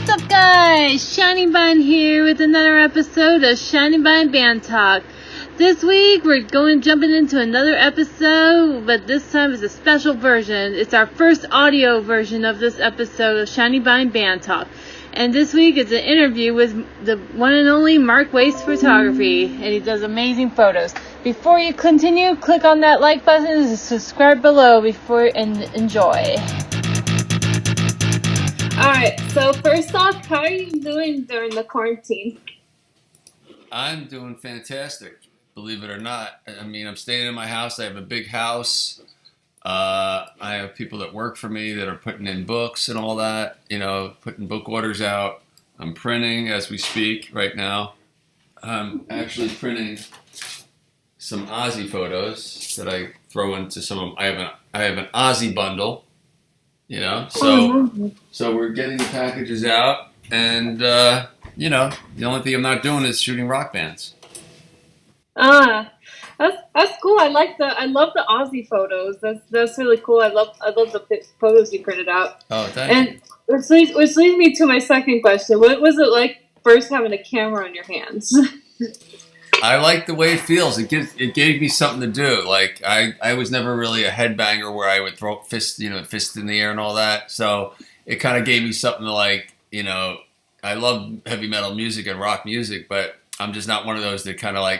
What's up, guys? Shiningbind here with another episode of Shiningbind Band Talk. This week we're jumping into another episode, but this time it's a special version. It's our first audio version of this episode of Shiningbind Band Talk. And this week it's an interview with the one and only Mark Weiss Photography, and he does amazing photos. Before you continue, click on that like button and subscribe below and enjoy. Alright, so first off, how are you doing during the quarantine? I'm doing fantastic, believe it or not. I mean, I'm staying in my house. I have a big house. I have people that work for me that are putting in books and all that, putting book orders out. I'm printing as we speak right now. I'm actually printing some Ozzy photos that I throw into some of them. I have an Ozzy bundle. So we're getting the packages out, and the only thing I'm not doing is shooting rock bands. That's cool. I love the Aussie photos. That's really cool. I love the photos you printed out. Oh, thank you. And which leads me to my second question. What was it like first having a camera in your hands? I like the way it feels. It gave me something to do. Like I was never really a headbanger where I would throw fist in the air and all that. So it kind of gave me something to I love heavy metal music and rock music, but I'm just not one of those that kind of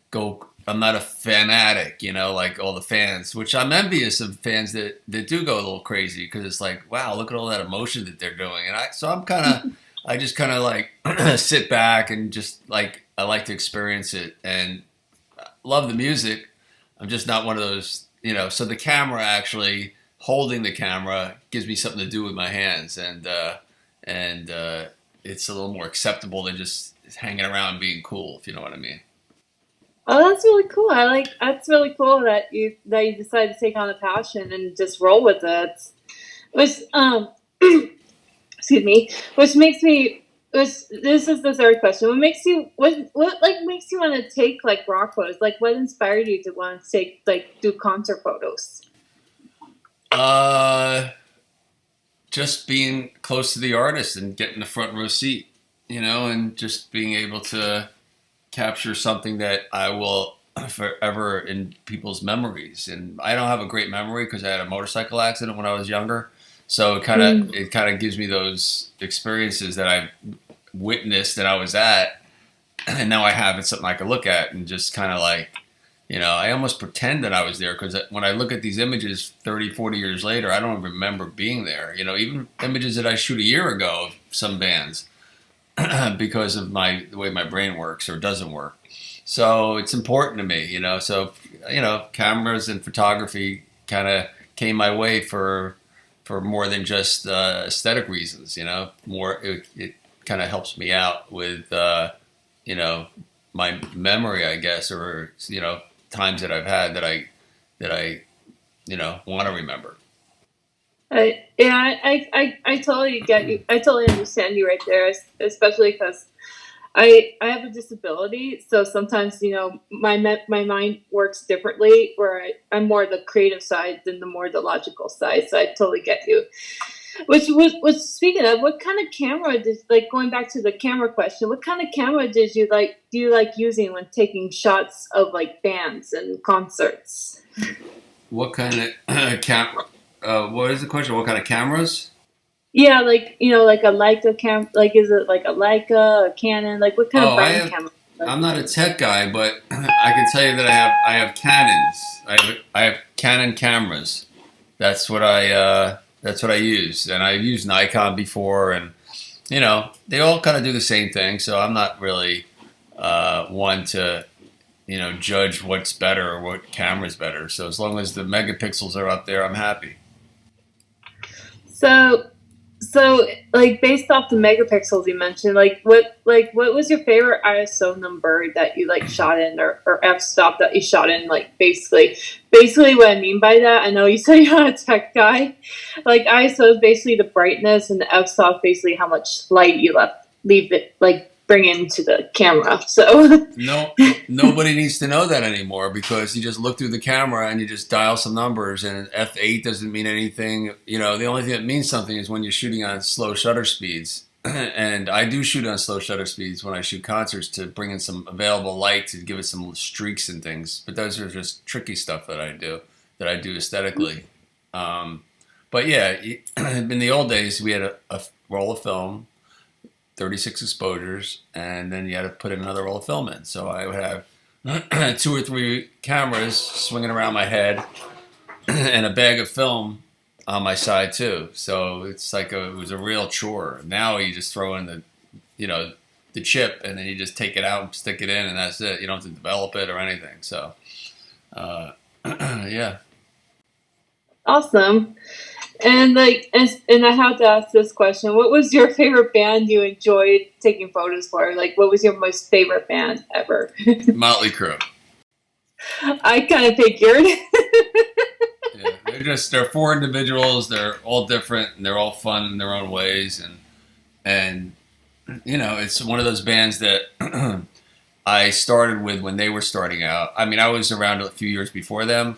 go. I'm not a fanatic, like all the fans, which I'm envious of fans that do go a little crazy because it's like, wow, look at all that emotion that they're doing. And I just kind of sit back and just I like to experience it and love the music. I'm just not one of those, so the camera actually holding the camera gives me something to do with my hands. And it's a little more acceptable than just hanging around being cool, if you know what I mean. Oh, that's really cool. That's really cool that you decided to take on a passion and just roll with it. Which, excuse me. This is the third question. What makes you want to take rock photos? What inspired you to want to take do concert photos? Just being close to the artist and getting the front row seat, and just being able to capture something that I will forever in people's memories. And I don't have a great memory because I had a motorcycle accident when I was younger. So it kind of gives me those experiences that I witnessed that I was at, and now I have it something I can look at and just kind of I almost pretend that I was there because when I look at these images 30, 40 years later, I don't remember being there. Even images that I shoot a year ago of some bands. Because of the way my brain works or doesn't work. So it's important to me, So, cameras and photography kind of came my way for more than just aesthetic reasons, More, it kind of helps me out with, my memory, I guess, or, times that I've had that I want to remember. I totally get you. I totally understand you right there, especially because I have a disability, so sometimes my mind works differently. Where I'm more the creative side than the logical side. So I totally get you. Which speaking of, what kind of camera going back to the camera question? What kind of camera do you like using when taking shots of bands and concerts? What kind of camera? What is the question? What kind of cameras? Yeah, a Leica cam. Is it a Leica, a Canon? What kind of brand camera? I'm not a tech guy, but I can tell you that I have Canons. I have Canon cameras. That's what I use, and I've used Nikon before, and they all kind of do the same thing. So I'm not really one to judge what's better or what camera's better. So as long as the megapixels are up there, I'm happy. So based off the megapixels you mentioned, what was your favorite ISO number that you shot in or f-stop that you shot in? Basically what I mean by that, I know you said you're not a tech guy. ISO is basically the brightness, and the f-stop basically how much light you leave it bring into the camera. So no, nobody needs to know that anymore because you just look through the camera and you just dial some numbers, and F8 doesn't mean anything. The only thing that means something is when you're shooting on slow shutter speeds. and I do shoot on slow shutter speeds when I shoot concerts to bring in some available light to give it some streaks and things. But those are just tricky stuff that I do aesthetically. But yeah, in the old days, we had a roll of film, 36 exposures, and then you had to put another roll of film in. So I would have 2 or 3 cameras swinging around my head and a bag of film on my side too. So it's like it was a real chore. Now you just throw in the chip, and then you just take it out and stick it in, and that's it. You don't have to develop it or anything. So, yeah. Awesome. And and I have to ask this question: what was your favorite band you enjoyed taking photos for? Like, what was your most favorite band ever? Motley Crue. I kind of figured. Yeah, they're 4 individuals. They're all different, and they're all fun in their own ways. And it's one of those bands that I started with when they were starting out. I mean, I was around a few years before them.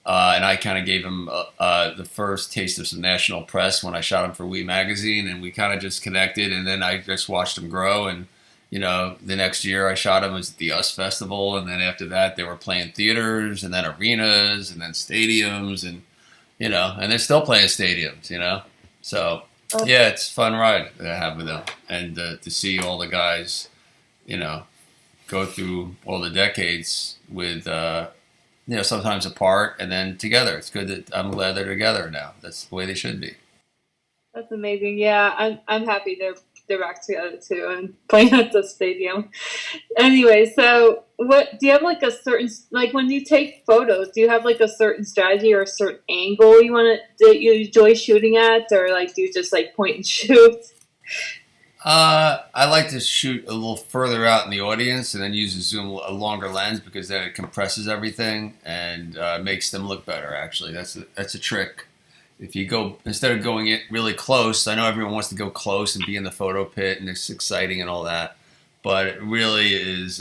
And I kind of gave him the first taste of some national press when I shot him for Wii Magazine, and we kind of just connected, and then I just watched him grow. And, the next year I shot him at the US Festival, and then after that they were playing theaters, and then arenas, and then stadiums, and, and they're still playing stadiums, So, yeah, it's a fun ride that I have with them. And to see all the guys, go through all the decades with... sometimes apart and then together. It's good that I'm glad they're together now. That's the way they should be. That's amazing. Yeah, I'm happy they're back together too and playing at the stadium. Anyway, so what do you have like a certain, like when you take photos, do you have like a certain strategy or a certain angle that you enjoy shooting at, or like do you just like point and shoot? I like to shoot a little further out in the audience and then use a longer lens, because then it compresses everything and makes them look better. Actually, that's a trick. If you go, instead of going it really close, I know everyone wants to go close and be in the photo pit and it's exciting and all that, but it really is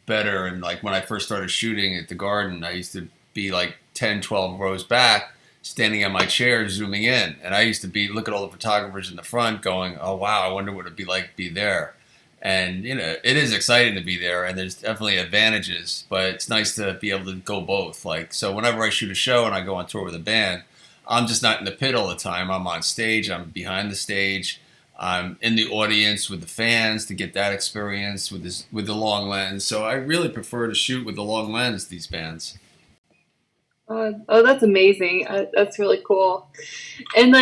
better. And like when I first started shooting at the Garden, I used to be like 10, 12 rows back, standing on my chair, zooming in. And I used to look at all the photographers in the front going, oh, wow, I wonder what it'd be like to be there. And, it is exciting to be there, and there's definitely advantages, but it's nice to be able to go both. Like, so whenever I shoot a show and I go on tour with a band, I'm just not in the pit all the time. I'm on stage, I'm behind the stage, I'm in the audience with the fans to get that experience with the long lens. So I really prefer to shoot with the long lens, these bands. Oh, that's amazing. That's really cool. And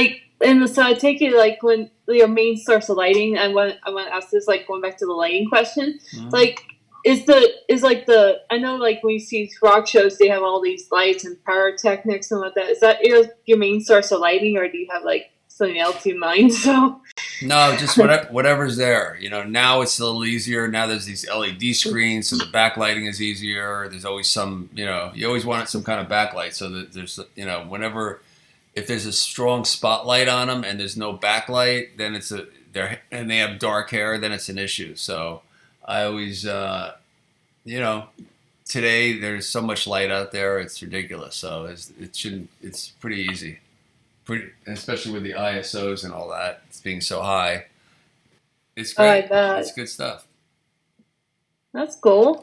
so I take it like when your main source of lighting. I want to ask this, like going back to the lighting question. Mm-hmm. Like, I know like when you see rock shows, they have all these lights and pyrotechnics and like that. Is that your main source of lighting, or do you have like something else in mind? So. No, just whatever's there. Now it's a little easier. Now there's these LED screens, so the backlighting is easier. There's always some, you always want some kind of backlight, so that there's, if there's a strong spotlight on them and there's no backlight, then and they have dark hair, then it's an issue. So I always, today there's so much light out there, it's ridiculous. So it's pretty easy. Especially with the ISOs and all that, it's being so high. It's great. It's good stuff. That's cool.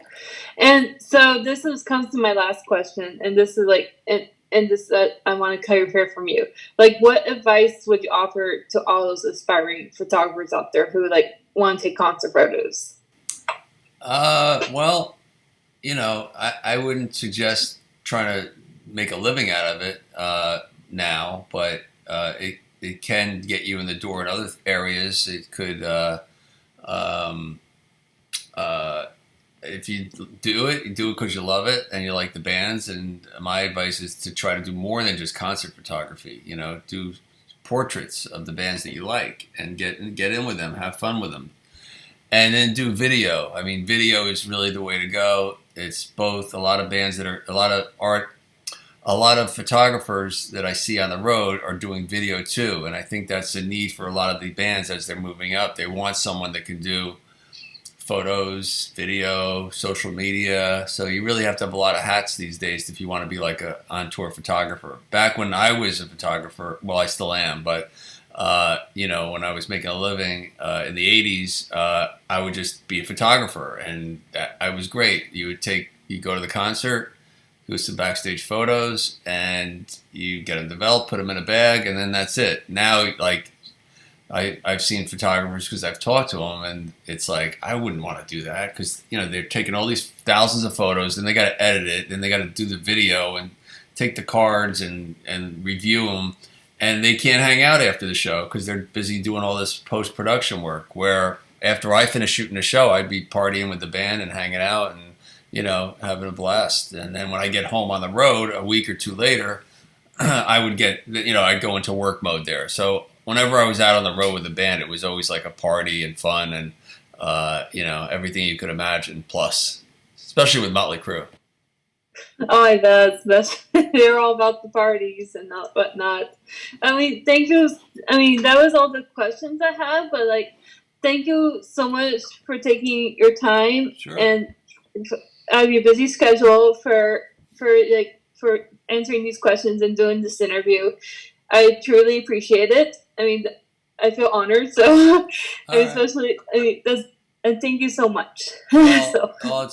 And so comes to my last question, and this is like, and this I want to hear from you. Like, what advice would you offer to all those aspiring photographers out there who like want to take concert photos? Well, I wouldn't suggest trying to make a living out of it now, but it can get you in the door in other areas. It could, if you do it because you love it and you like the bands. And my advice is to try to do more than just concert photography. Do portraits of the bands that you like and get in with them, have fun with them, and then do video. I mean, video is really the way to go. It's both a lot of bands a lot of art. A lot of photographers that I see on the road are doing video too, and I think that's a need for a lot of the bands as they're moving up. They want someone that can do photos, video, social media. So you really have to have a lot of hats these days if you want to be like a on-tour photographer. Back when I was a photographer, well, I still am, but When I was making a living in the 80s, I would just be a photographer, and I was great. You go to the concert, do some backstage photos, and you get them developed, put them in a bag, and then that's it. Now, like, I've seen photographers because I've talked to them, and it's like I wouldn't want to do that because they're taking all these thousands of photos, and they got to edit it, then they got to do the video and take the cards and review them, and they can't hang out after the show because they're busy doing all this post production work. Where after I finish shooting the show, I'd be partying with the band and hanging out and having a blast. And then when I get home on the road a week or two later, I would I'd go into work mode there. So whenever I was out on the road with the band, it was always like a party and fun and, everything you could imagine. Plus, especially with Motley Crue. Oh my God, they're all about the parties and not whatnot. I mean, thank you. I mean, that was all the questions I had, but thank you so much for taking your time and out of your busy schedule for answering these questions and doing this interview. I truly appreciate it. I mean, I feel honored. So, and thank you so much. Well,